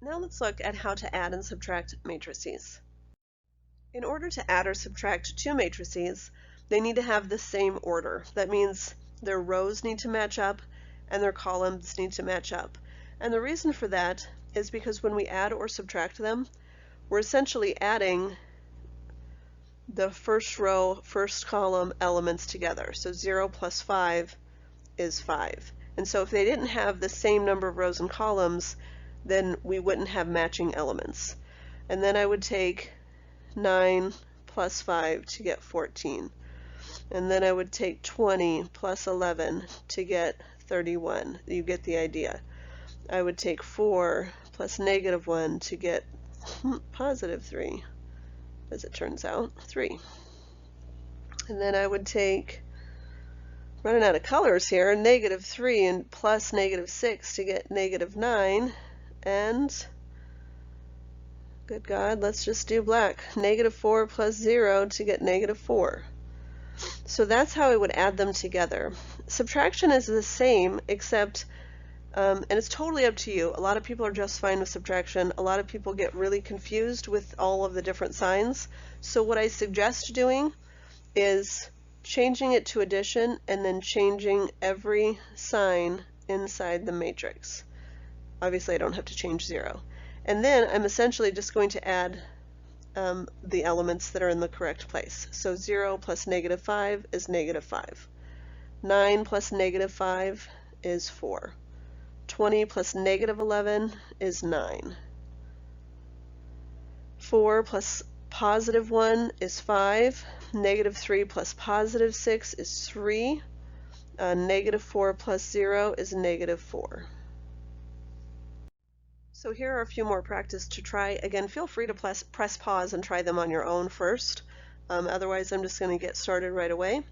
Now let's look at how to add and subtract matrices. In order to add or subtract two matrices, they need to have the same order. That means their rows need to match up and their columns need to match up. And the reason for that is because when we add or subtract them, we're essentially adding the first row, first column elements together. So 0 plus 5 is 5. And so if they didn't have the same number of rows and columns, then we wouldn't have matching elements. And then I would take 9 plus 5 to get 14. And then I would take 20 plus 11 to get 31. You get the idea. I would take 4 plus negative 1 to get positive 3, as it turns out, 3. And then I would take, running out of colors here, negative 3 and plus negative 6 to get negative 9. And, good God, let's just do black. Negative 4 plus 0 to get negative 4. So that's how I would add them together. Subtraction is the same, except, and it's totally up to you. A lot of people are just fine with subtraction. A lot of people get really confused with all of the different signs. So what I suggest doing is changing it to addition and then changing every sign inside the matrix. Obviously I don't have to change 0. And then I'm essentially just going to add the elements that are in the correct place. So 0 plus negative 5 is negative 5. 9 plus negative 5 is 4. 20 plus negative 11 is 9. 4 plus positive 1 is 5. Negative 3 plus positive 6 is 3. Negative 4 plus 0 is negative 4. So here are a few more practice to try. Again, feel free to press pause and try them on your own first. Otherwise, I'm just going to get started right away.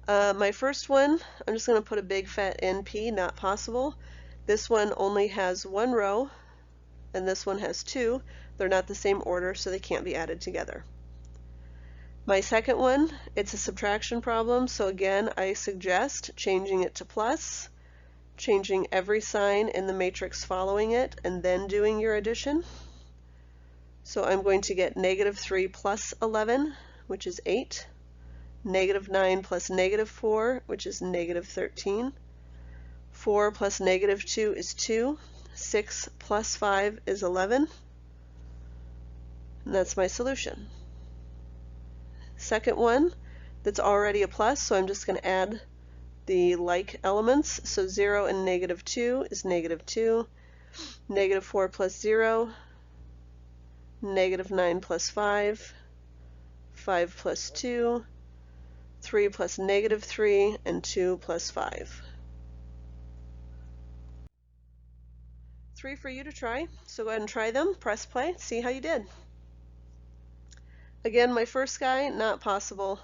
My first one, I'm just going to put a big fat NP, not possible. This one only has one row, and this one has two. They're not the same order, so they can't be added together. My second one, it's a subtraction problem, so again, I suggest changing it to plus, changing every sign in the matrix following it, and then doing your addition. So I'm going to get negative 3 plus 11, which is 8. Negative 9 plus negative 4, which is negative 13. 4 plus negative 2 is 2. 6 plus 5 is 11. And that's my solution. Second one, that's already a plus, so I'm just going to add the like elements. So 0 and negative 2 is negative 2. Negative 4 plus 0. Negative 9 plus 5. 5 plus 2. 3 plus negative 3. And 2 plus 5. 3 for you to try. So go ahead and try them. Press play. See how you did. Again, my first guy, not possible.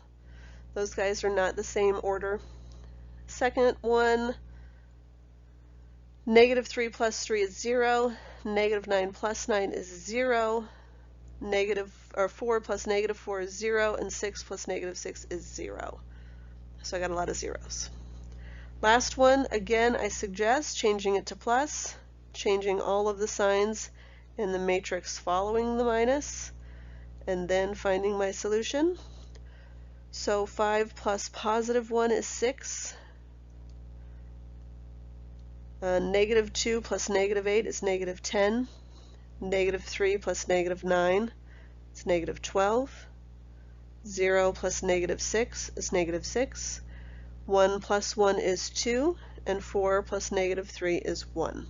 Those guys are not the same order. Second one, negative 3 plus 3 is 0. Negative 9 plus 9 is 0. 4 plus negative 4 is 0. And 6 plus negative 6 is 0. So I got a lot of zeros. Last one, again, I suggest changing it to plus, changing all of the signs in the matrix following the minus, and then finding my solution. So 5 plus positive 1 is 6. Negative 2 plus negative 8 is negative 10. Negative 3 plus negative 9 is negative 12. 0 plus negative 6 is negative 6. 1 plus 1 is 2. And 4 plus negative 3 is 1.